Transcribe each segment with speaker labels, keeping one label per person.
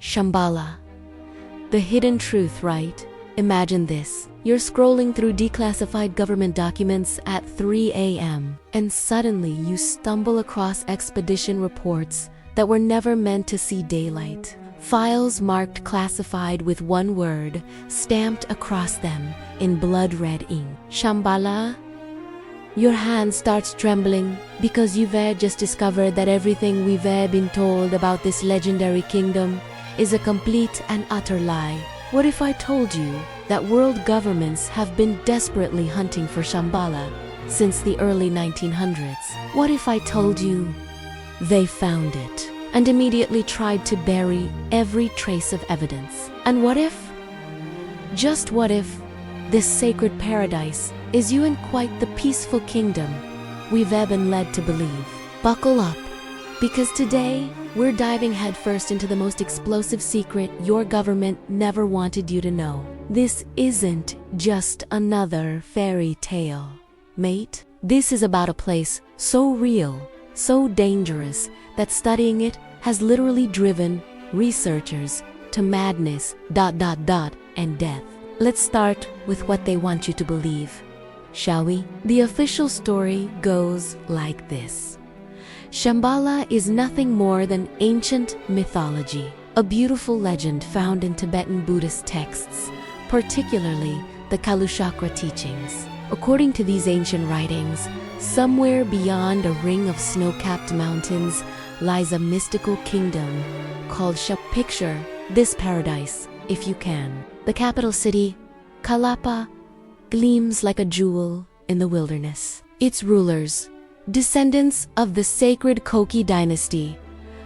Speaker 1: Shambhala. The hidden truth, right? Imagine this. You're scrolling through declassified government documents at 3 a.m. and suddenly you stumble across expedition reports that were never meant to see daylight. Files marked classified with one word stamped across them in blood-red ink. Shambhala. Your hand starts trembling because you've just discovered that everything we've been told about this legendary kingdom is a complete and utter lie. What if I told you that world governments have been desperately hunting for Shambhala since the early 1900s? What if I told you they found it and immediately tried to bury every trace of evidence? And what if, just what if, this sacred paradise is you in quite the peaceful kingdom we've been led to believe? Buckle up, because today we're diving headfirst into the most explosive secret your government never wanted you to know. This isn't just another fairy tale, mate. This is about a place so real, so dangerous, that studying it has literally driven researchers to madness, and death. Let's start with what they want you to believe, shall we? The official story goes like this. Shambhala is nothing more than ancient mythology, a beautiful legend found in Tibetan Buddhist texts, particularly the Kalachakra teachings. According to these ancient writings, somewhere beyond a ring of snow-capped mountains lies a mystical kingdom called Picture this paradise, if you can. The capital city, Kalapa, gleams like a jewel in the wilderness. Its rulers, descendants of the sacred Koki dynasty,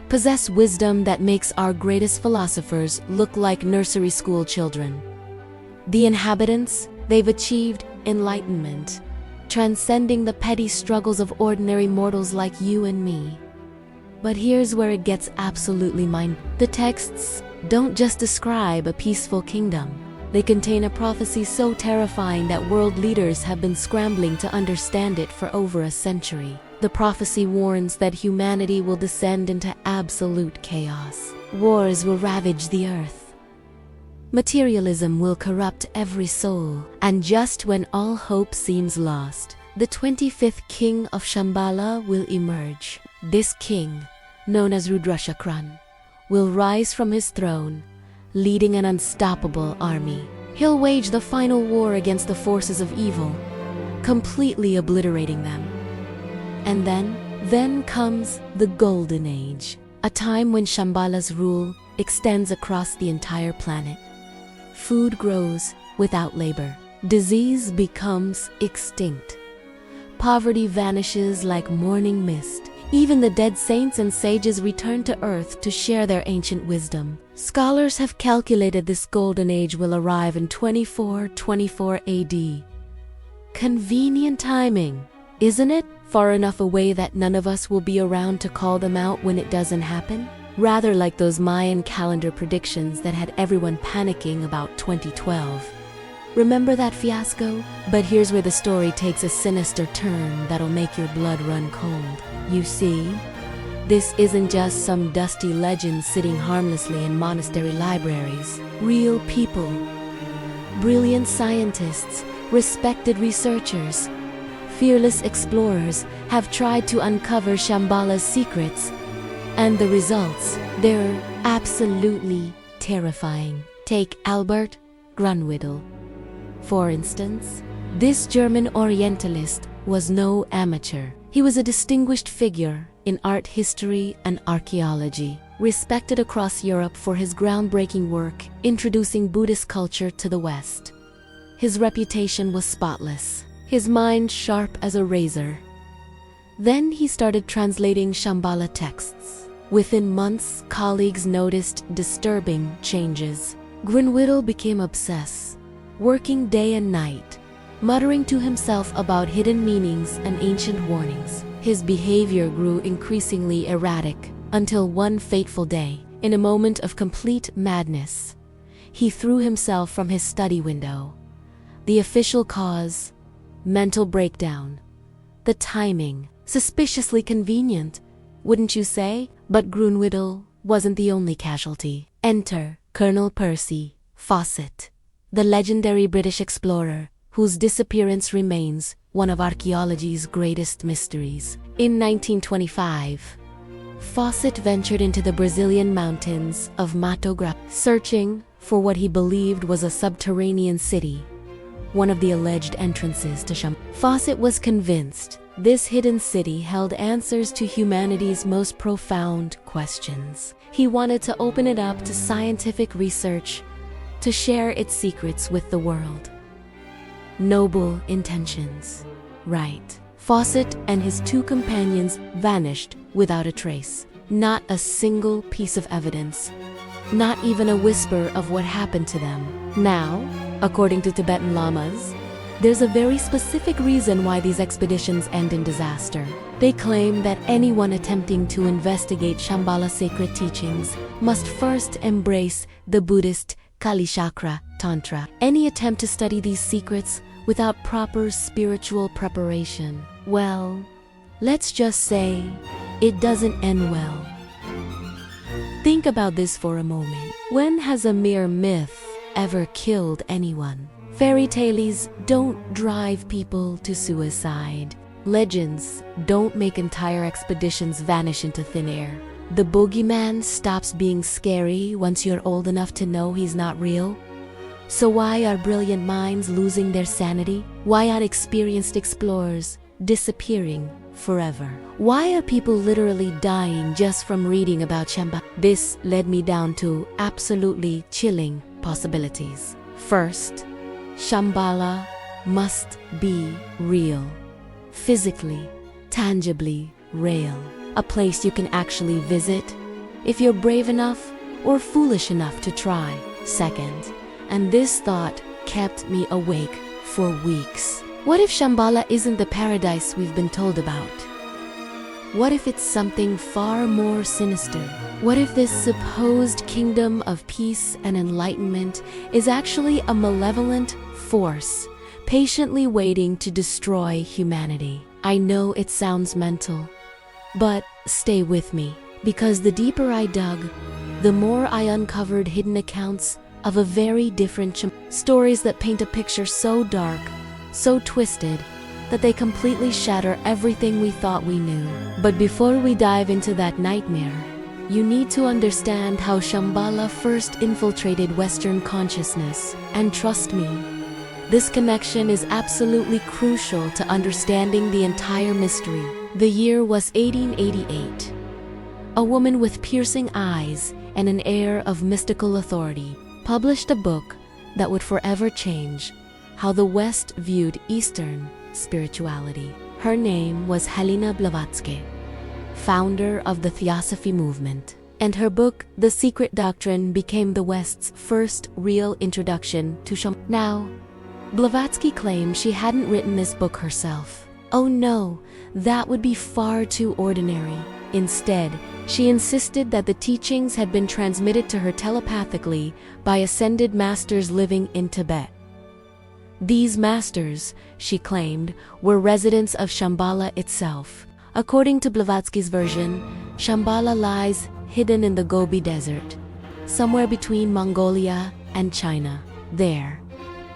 Speaker 1: possess wisdom that makes our greatest philosophers look like nursery school children. The inhabitants, they've achieved enlightenment, transcending the petty struggles of ordinary mortals like you and me. But here's where it gets absolutely mind. The texts don't just describe a peaceful kingdom. They contain a prophecy so terrifying that world leaders have been scrambling to understand it for over a century. The prophecy warns that humanity will descend into absolute chaos. Wars will ravage the earth. Materialism will corrupt every soul. And just when all hope seems lost, the 25th king of Shambhala will emerge. This king, known as Rudrashakran, will rise from his throne, leading an unstoppable army. He'll wage the final war against the forces of evil, completely obliterating them. And then comes the Golden Age, a time when Shambhala's rule extends across the entire planet. Food grows without labor. Disease becomes extinct. Poverty vanishes like morning mist. Even the dead saints and sages return to Earth to share their ancient wisdom. Scholars have calculated this golden age will arrive in 2424 AD. Convenient timing, isn't it? Far enough away that none of us will be around to call them out when it doesn't happen? Rather like those Mayan calendar predictions that had everyone panicking about 2012. Remember that fiasco? But here's where the story takes a sinister turn that'll make your blood run cold. You see, this isn't just some dusty legend sitting harmlessly in monastery libraries. Real people, brilliant scientists, respected researchers, fearless explorers have tried to uncover Shambhala's secrets, and the results, they're absolutely terrifying. Take Albert Grunwittel, for instance. This German Orientalist was no amateur. He was a distinguished figure in art history and archaeology, respected across Europe for his groundbreaking work introducing Buddhist culture to the West. His reputation was spotless, his mind sharp as a razor. Then he started translating Shambhala texts. Within months, colleagues noticed disturbing changes. Grunwittel became obsessed, working day and night, muttering to himself about hidden meanings and ancient warnings. His behavior grew increasingly erratic until one fateful day, in a moment of complete madness, he threw himself from his study window. The official cause, mental breakdown. The timing, suspiciously convenient, wouldn't you say? But Grunwittel wasn't the only casualty. Enter Colonel Percy Fawcett, the legendary British explorer whose disappearance remains one of archaeology's greatest mysteries. In 1925, Fawcett ventured into the Brazilian mountains of Mato Grosso, searching for what he believed was a subterranean city, one of the alleged entrances to Shambhala. Fawcett was convinced this hidden city held answers to humanity's most profound questions. He wanted to open it up to scientific research, to share its secrets with the world. Noble intentions, right? Fawcett and his two companions vanished without a trace. Not a single piece of evidence, not even a whisper of what happened to them. Now, according to Tibetan lamas, there's a very specific reason why these expeditions end in disaster. They claim that anyone attempting to investigate Shambhala sacred teachings must first embrace the Buddhist Kalachakra Tantra. Any attempt to study these secrets without proper spiritual preparation, well, let's just say it doesn't end well. Think about this for a moment. When has a mere myth ever killed anyone? Fairy tales don't drive people to suicide. Legends don't make entire expeditions vanish into thin air. The boogeyman stops being scary once you're old enough to know he's not real. So why are brilliant minds losing their sanity? Why are experienced explorers disappearing forever? Why are people literally dying just from reading about Shambhala? This led me down to absolutely chilling possibilities. First, Shambhala must be real. Physically, tangibly real. A place you can actually visit if you're brave enough or foolish enough to try. Second, and this thought kept me awake for weeks. What if Shambhala isn't the paradise we've been told about? What if it's something far more sinister? What if this supposed kingdom of peace and enlightenment is actually a malevolent force, patiently waiting to destroy humanity? I know it sounds mental, but stay with me, because the deeper I dug, the more I uncovered hidden accounts of a very different stories that paint a picture so dark, so twisted, that they completely shatter everything we thought we knew. But before we dive into that nightmare, you need to understand how Shambhala first infiltrated Western consciousness. And trust me, this connection is absolutely crucial to understanding the entire mystery. The year was 1888. A woman with piercing eyes and an air of mystical authority published a book that would forever change how the West viewed Eastern spirituality. Her name was Helena Blavatsky, founder of the Theosophy movement, and her book, The Secret Doctrine, became the West's first real introduction to Shambhala. Now, Blavatsky claimed she hadn't written this book herself. Oh no, that would be far too ordinary. Instead, she insisted that the teachings had been transmitted to her telepathically by ascended masters living in Tibet. These masters, she claimed, were residents of Shambhala itself. According to Blavatsky's version, Shambhala lies hidden in the Gobi Desert, somewhere between Mongolia and China. There,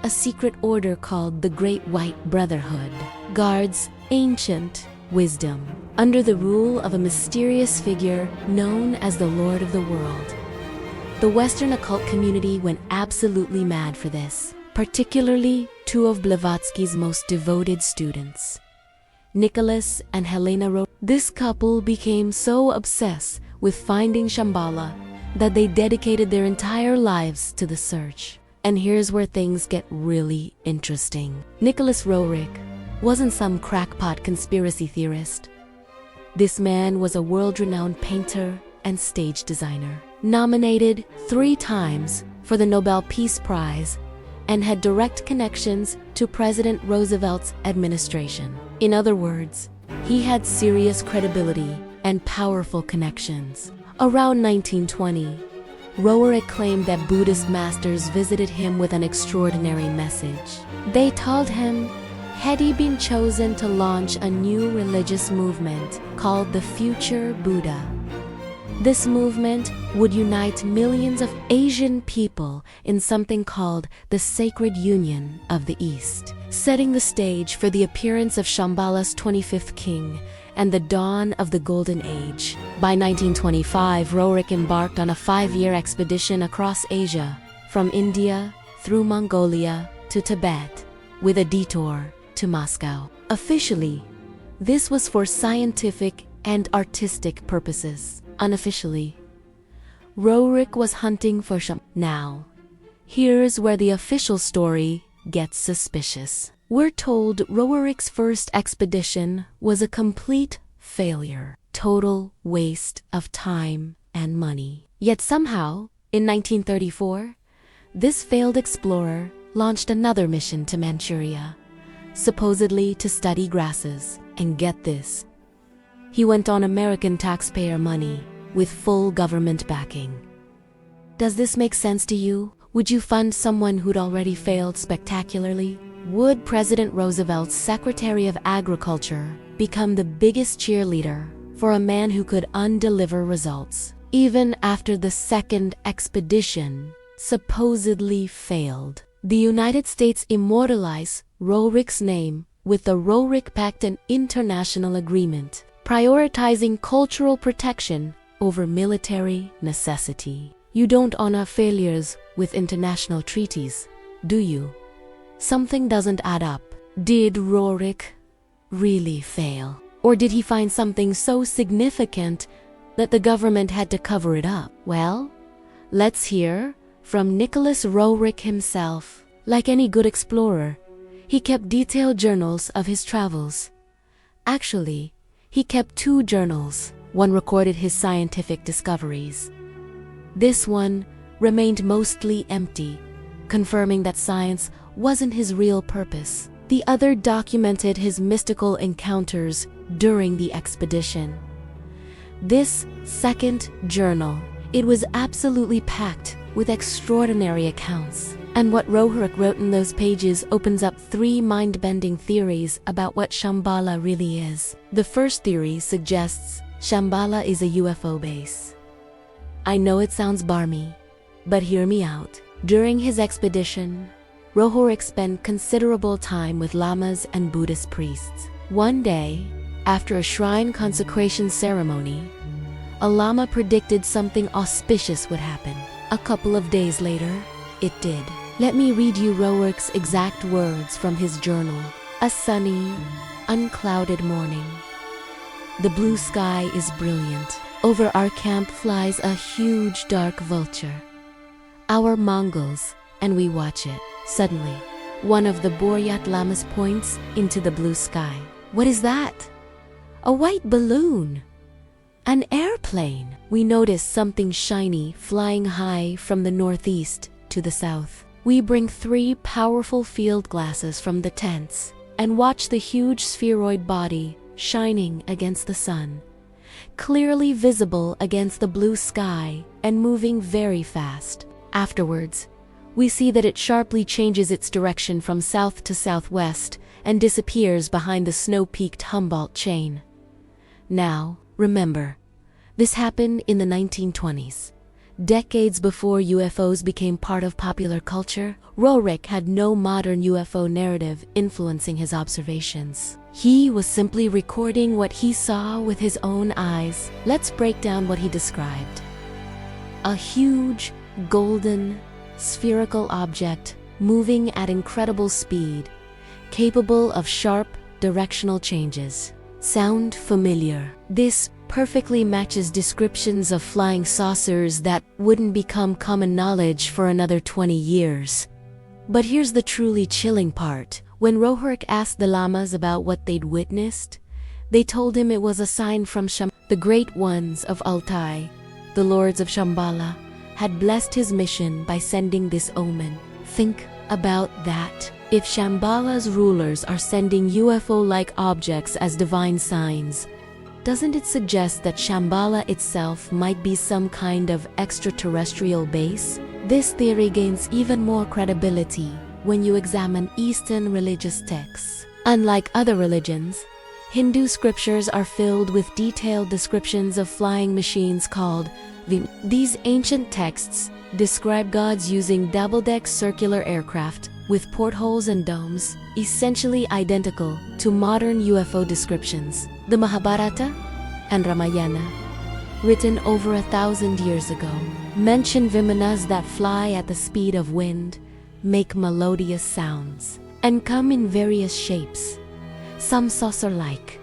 Speaker 1: a secret order called the Great White Brotherhood guards ancient wisdom under the rule of a mysterious figure known as the Lord of the World. The Western occult community went absolutely mad for this, particularly two of Blavatsky's most devoted students, Nicholas and Helena. This couple became so obsessed with finding Shambhala that they dedicated their entire lives to the search. And here's where things get really interesting. Nicholas Roerich wasn't some crackpot conspiracy theorist. This man was a world-renowned painter and stage designer, nominated 3 times for the Nobel Peace Prize, and had direct connections to President Roosevelt's administration. In other words, he had serious credibility and powerful connections. Around 1920, Roerich claimed that Buddhist masters visited him with an extraordinary message. They told him had he been chosen to launch a new religious movement called the Future Buddha. This movement would unite millions of Asian people in something called the Sacred Union of the East, setting the stage for the appearance of Shambhala's 25th king and the dawn of the Golden Age. By 1925, Roerich embarked on a 5-year expedition across Asia, from India through Mongolia to Tibet, with a detour to Moscow. Officially, this was for scientific and artistic purposes. Unofficially, Roerich was hunting for Shambhala. Now, here's where the official story gets suspicious. We're told Roerich's first expedition was a complete failure, total waste of time and money. Yet somehow, in 1934, this failed explorer launched another mission to Manchuria, supposedly to study grasses. And get this, he went on American taxpayer money with full government backing. Does this make sense to you? Would you fund someone who'd already failed spectacularly? Would President Roosevelt's Secretary of Agriculture become the biggest cheerleader for a man who could undeliver results, even after the second expedition supposedly failed? The United States immortalized Roerich's name with the Roerich Pact, an international agreement, prioritizing cultural protection over military necessity. You don't honor failures with international treaties, do you? Something doesn't add up. Did Roerich really fail? Or did he find something so significant that the government had to cover it up? Well, let's hear from Nicholas Roerich himself. Like any good explorer, he kept detailed journals of his travels. Actually, he kept 2 journals. One recorded his scientific discoveries. This one remained mostly empty, confirming that science wasn't his real purpose. The other documented his mystical encounters during the expedition. This second journal, it was absolutely packed with extraordinary accounts. And what Roerich wrote in those pages opens up 3 mind-bending theories about what Shambhala really is. The first theory suggests Shambhala is a UFO base. I know it sounds barmy, but hear me out. During his expedition, Roerich spent considerable time with lamas and Buddhist priests. One day, after a shrine consecration ceremony, a lama predicted something auspicious would happen. A couple of days later, it did. Let me read you Roerich's exact words from his journal. A sunny, unclouded morning. The blue sky is brilliant. Over our camp flies a huge dark vulture. Our Mongols, and we watch it. Suddenly, one of the Boryat lamas points into the blue sky. What is that? A white balloon. An airplane. We notice something shiny flying high from the northeast to the south. We bring 3 powerful field glasses from the tents and watch the huge spheroid body shining against the sun, clearly visible against the blue sky and moving very fast. Afterwards, we see that it sharply changes its direction from south to southwest and disappears behind the snow-peaked Humboldt chain. Now, remember, this happened in the 1920s. Decades before UFOs became part of popular culture, Roerich had no modern UFO narrative influencing his observations. He was simply recording what he saw with his own eyes. Let's break down what he described. A huge, golden, spherical object moving at incredible speed, capable of sharp, directional changes. Sound familiar? This perfectly matches descriptions of flying saucers that wouldn't become common knowledge for another 20 years. But here's the truly chilling part. When Roerich asked the lamas about what they'd witnessed, they told him it was a sign from the great ones of Altai, the lords of Shambhala, had blessed his mission by sending this omen. Think about that. If Shambhala's rulers are sending UFO-like objects as divine signs, doesn't it suggest that Shambhala itself might be some kind of extraterrestrial base? This theory gains even more credibility when you examine Eastern religious texts. Unlike other religions, Hindu scriptures are filled with detailed descriptions of flying machines called Vim. These ancient texts describe gods using double-deck circular aircraft with portholes and domes, essentially identical to modern UFO descriptions. The Mahabharata and Ramayana, written over 1,000 years ago, mention Vimanas that fly at the speed of wind, make melodious sounds, and come in various shapes. Some saucer-like,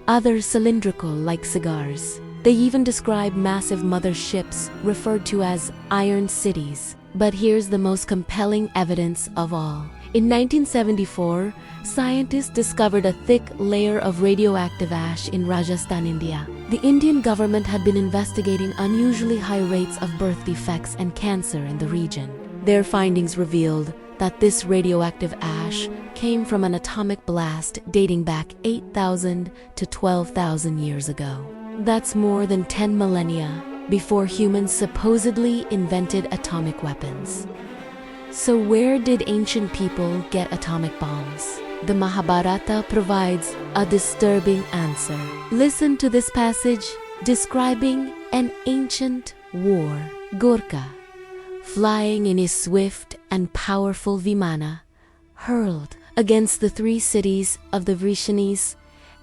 Speaker 1: others cylindrical like cigars. They even describe massive mother ships referred to as iron cities. But here's the most compelling evidence of all. In 1974, scientists discovered a thick layer of radioactive ash in Rajasthan, India. The Indian government had been investigating unusually high rates of birth defects and cancer in the region. Their findings revealed that this radioactive ash came from an atomic blast dating back 8,000 to 12,000 years ago. That's more than 10 millennia before humans supposedly invented atomic weapons. So where did ancient people get atomic bombs? The Mahabharata provides a disturbing answer. Listen to this passage describing an ancient war. Gorka, flying in his swift and powerful Vimana, hurled against the three cities of the Vrishanis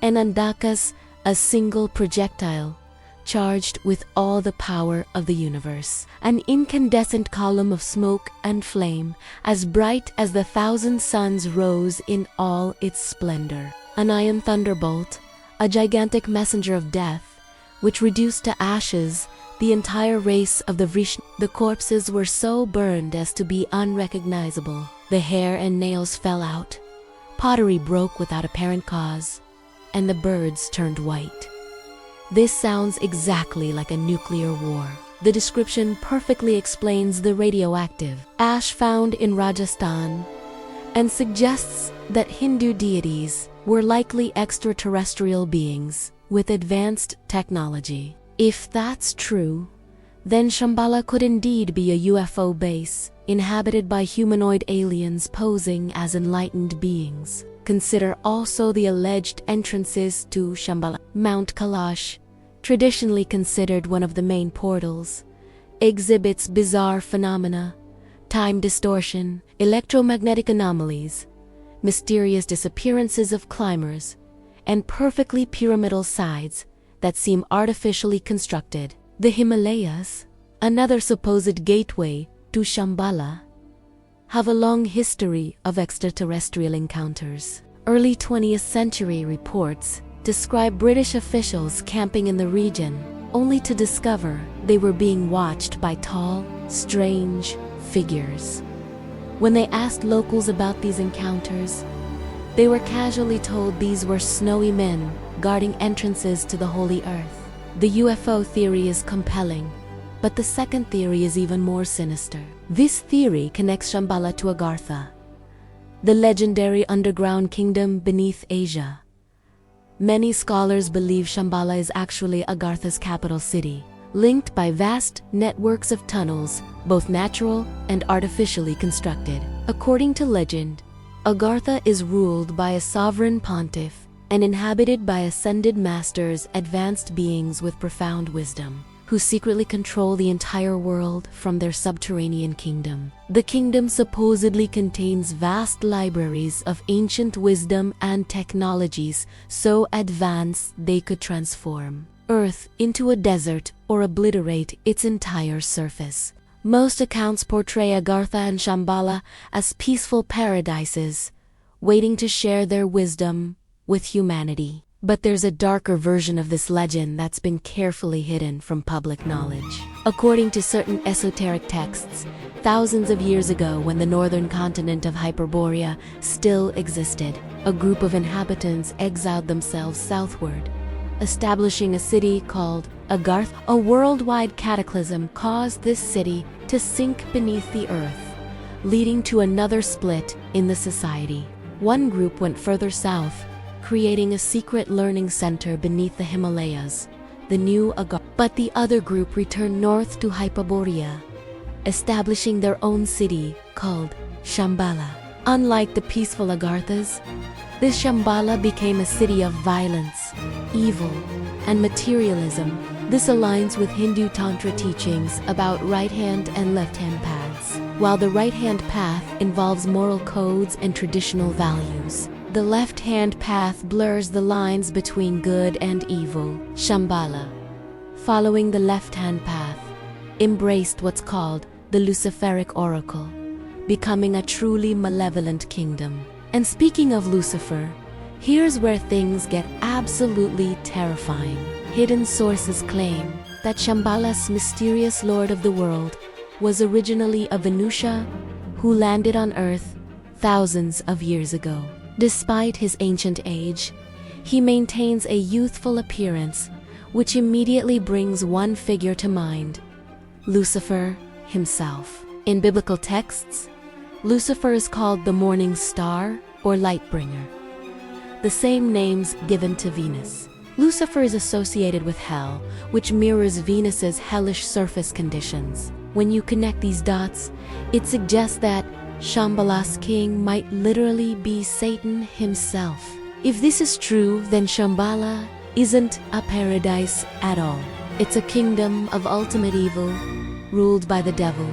Speaker 1: and Andakas a single projectile charged with all the power of the universe. An incandescent column of smoke and flame as bright as the 1,000 suns rose in all its splendor. An iron thunderbolt, a gigantic messenger of death, which reduced to ashes the entire race of the Vrishna. The corpses were so burned as to be unrecognizable. The hair and nails fell out, pottery broke without apparent cause, and the birds turned white. This sounds exactly like a nuclear war. The description perfectly explains the radioactive ash found in Rajasthan and suggests that Hindu deities were likely extraterrestrial beings with advanced technology. If that's true, then Shambhala could indeed be a UFO base inhabited by humanoid aliens posing as enlightened beings. Consider also the alleged entrances to Shambhala. Mount Kailash, traditionally considered one of the main portals, exhibits bizarre phenomena, time distortion, electromagnetic anomalies, mysterious disappearances of climbers, and perfectly pyramidal sides that seem artificially constructed. The Himalayas, another supposed gateway to Shambhala, have a long history of extraterrestrial encounters. Early 20th century reports describe British officials camping in the region, only to discover they were being watched by tall, strange figures. When they asked locals about these encounters, they were casually told these were snowy men guarding entrances to the Holy Earth. The UFO theory is compelling, but the second theory is even more sinister. This theory connects Shambhala to Agartha, the legendary underground kingdom beneath Asia. Many scholars believe Shambhala is actually Agartha's capital city, linked by vast networks of tunnels, both natural and artificially constructed. According to legend, Agartha is ruled by a sovereign pontiff and inhabited by ascended masters, advanced beings with profound wisdom, who secretly control the entire world from their subterranean kingdom. The kingdom supposedly contains vast libraries of ancient wisdom and technologies so advanced they could transform Earth into a desert or obliterate its entire surface. Most accounts portray Agartha and Shambhala as peaceful paradises, waiting to share their wisdom with humanity. But there's a darker version of this legend that's been carefully hidden from public knowledge. According to certain esoteric texts, thousands of years ago, when the northern continent of Hyperborea still existed, a group of inhabitants exiled themselves southward, establishing a city called Agartha. A worldwide cataclysm caused this city to sink beneath the earth, leading to another split in the society. One group went further south, creating a secret learning center beneath the Himalayas, the new Agartha. But the other group returned north to Hyperborea, establishing their own city called Shambhala. Unlike the peaceful Agarthas, this Shambhala became a city of violence, evil, and materialism. This aligns with Hindu Tantra teachings about right-hand and left-hand paths. While the right-hand path involves moral codes and traditional values, the left-hand path blurs the lines between good and evil. Shambhala, following the left-hand path, embraced what's called the Luciferic Oracle, becoming a truly malevolent kingdom. And speaking of Lucifer, here's where things get absolutely terrifying. Hidden sources claim that Shambhala's mysterious lord of the world was originally a Venusha who landed on Earth thousands of years ago. Despite his ancient age, he maintains a youthful appearance, which immediately brings one figure to mind: Lucifer himself. In biblical texts, Lucifer is called the morning star or light bringer, the same names given to Venus. Lucifer is associated with hell, which mirrors Venus's hellish surface conditions. When you connect these dots, it suggests that Shambhala's king might literally be Satan himself. If this is true, then Shambhala isn't a paradise at all. It's a kingdom of ultimate evil, ruled by the devil,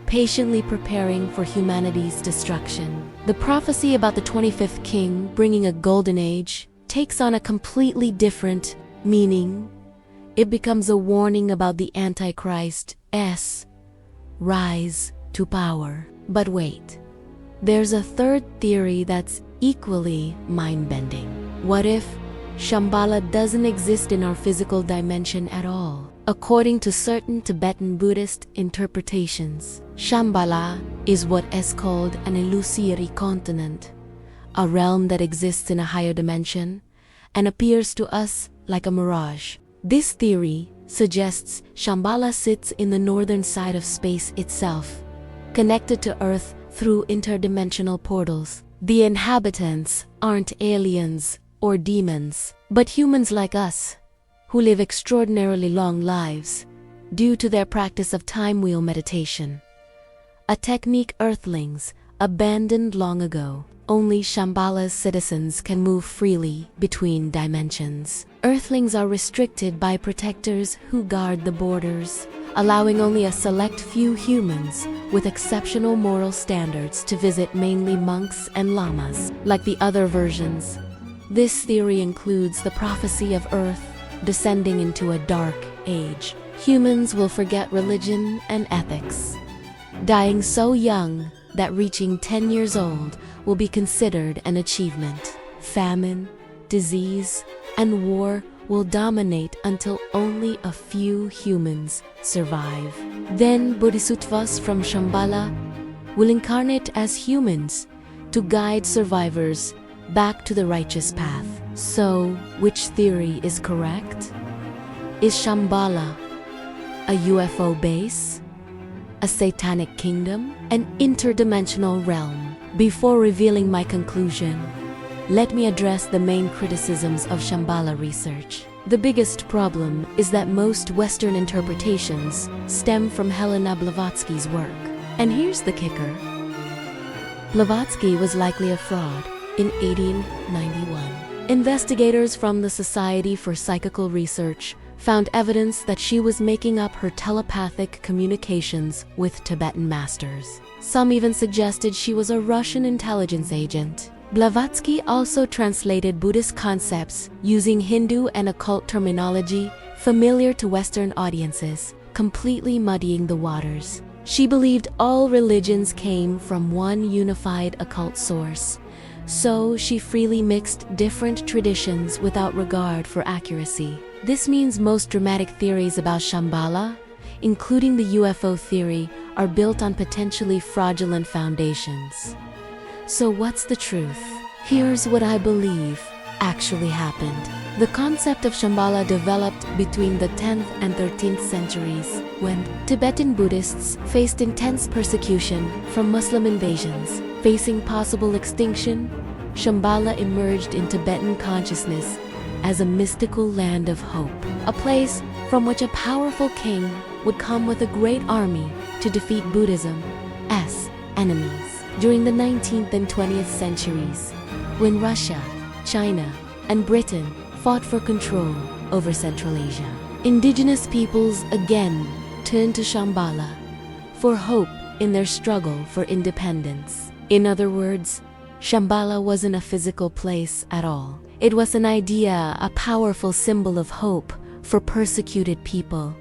Speaker 1: patiently preparing for humanity's destruction. The prophecy about the 25th king bringing a golden age takes on a completely different meaning. It becomes a warning about the Antichrist's rise to power. But wait, there's a third theory that's equally mind-bending. What if Shambhala doesn't exist in our physical dimension at all? According to certain Tibetan Buddhist interpretations, Shambhala is what is called an illusory continent, a realm that exists in a higher dimension and appears to us like a mirage. This theory suggests Shambhala sits in the northern side of space itself, connected to Earth through interdimensional portals. The inhabitants aren't aliens or demons, but humans like us, who live extraordinarily long lives due to their practice of time wheel meditation, a technique Earthlings abandoned long ago. Only Shambhala's citizens can move freely between dimensions. Earthlings are restricted by protectors who guard the borders, allowing only a select few humans with exceptional moral standards to visit, mainly monks and lamas. Like the other versions, this theory includes the prophecy of Earth descending into a dark age. Humans will forget religion and ethics, dying so young that reaching 10 years old will be considered an achievement. Famine, disease, and war will dominate until only a few humans survive. Then Bodhisattvas from Shambhala will incarnate as humans to guide survivors back to the righteous path. So, which theory is correct? Is Shambhala a UFO base, a satanic kingdom, an interdimensional realm? Before revealing my conclusion, let me address the main criticisms of Shambhala research. The biggest problem is that most Western interpretations stem from Helena Blavatsky's work. And here's the kicker: Blavatsky was likely a fraud in 1891. Investigators from the Society for Psychical Research found evidence that she was making up her telepathic communications with Tibetan masters. Some even suggested she was a Russian intelligence agent. Blavatsky also translated Buddhist concepts using Hindu and occult terminology familiar to Western audiences, completely muddying the waters. She believed all religions came from one unified occult source, so she freely mixed different traditions without regard for accuracy. This means most dramatic theories about Shambhala, including the UFO theory, are built on potentially fraudulent foundations. So what's the truth? Here's what I believe actually happened. The concept of Shambhala developed between the 10th and 13th centuries when Tibetan Buddhists faced intense persecution from Muslim invasions. Facing possible extinction, Shambhala emerged in Tibetan consciousness as a mystical land of hope, a place from which a powerful king would come with a great army to defeat Buddhism's enemies. during the 19th and 20th centuries, when Russia, China, and Britain fought for control over Central Asia. Indigenous peoples again turned to Shambhala for hope in their struggle for independence. In other words, Shambhala wasn't a physical place at all. It was an idea, a powerful symbol of hope for persecuted people.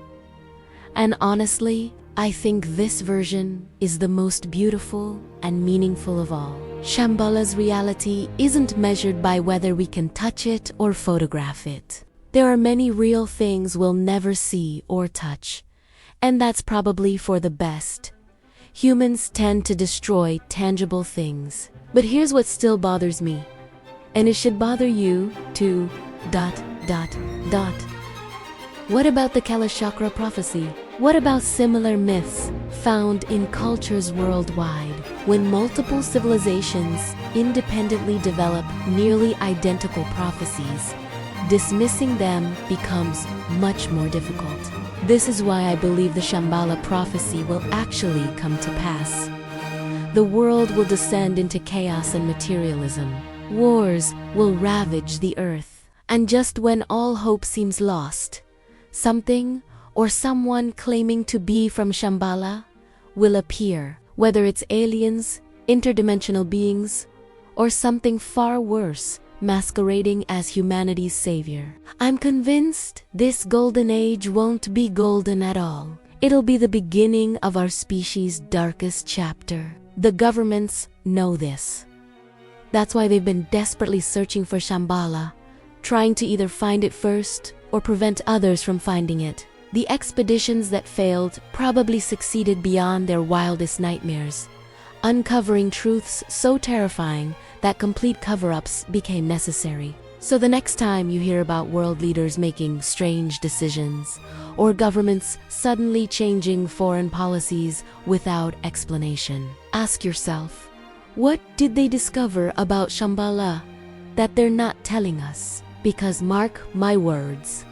Speaker 1: And honestly, I think this version is the most beautiful and meaningful of all. Shambhala's reality isn't measured by whether we can touch it or photograph it. There are many real things we'll never see or touch, and that's probably for the best. Humans tend to destroy tangible things. But here's what still bothers me, and it should bother you too, ... What about the Kalachakra prophecy? What about similar myths found in cultures worldwide? When multiple civilizations independently develop nearly identical prophecies, dismissing them becomes much more difficult. This is why I believe the Shambhala prophecy will actually come to pass. The world will descend into chaos and materialism. Wars will ravage the earth. And just when all hope seems lost, something or someone claiming to be from Shambhala will appear, whether it's aliens, interdimensional beings, or something far worse, masquerading as humanity's savior. I'm convinced this golden age won't be golden at all. It'll be the beginning of our species' darkest chapter. The governments know this. That's why they've been desperately searching for Shambhala, trying to either find it first or prevent others from finding it. The expeditions that failed probably succeeded beyond their wildest nightmares, uncovering truths so terrifying that complete cover-ups became necessary. So the next time you hear about world leaders making strange decisions, or governments suddenly changing foreign policies without explanation, ask yourself, what did they discover about Shambhala that they're not telling us? Because mark my words,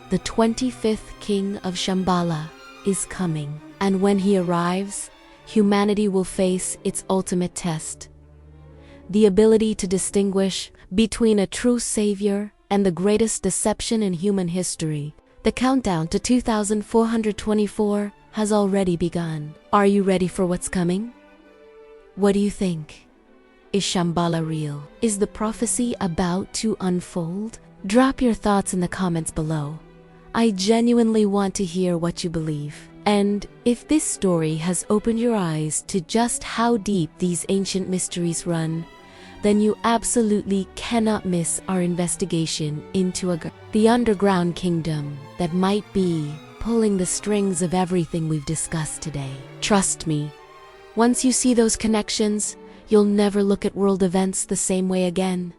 Speaker 1: the 25th king of Shambhala is coming, and when he arrives, humanity will face its ultimate test. The ability to distinguish between a true savior and the greatest deception in human history. The countdown to 2424 has already begun. Are you ready for what's coming? What do you think? Is Shambhala real? Is the prophecy about to unfold? Drop your thoughts in the comments below. I genuinely want to hear what you believe. And if this story has opened your eyes to just how deep these ancient mysteries run, then you absolutely cannot miss our investigation into the underground kingdom that might be pulling the strings of everything we've discussed today. Trust me, once you see those connections, you'll never look at world events the same way again.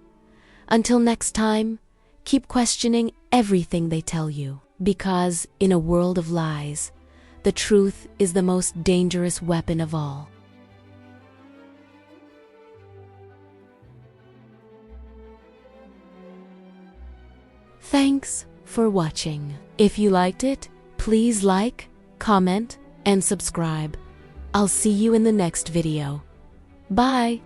Speaker 1: Until next time, keep questioning everything they tell you, because in a world of lies, the truth is the most dangerous weapon of all. Thanks for watching. If you liked it, please like, comment, and subscribe. I'll see you in the next video. Bye!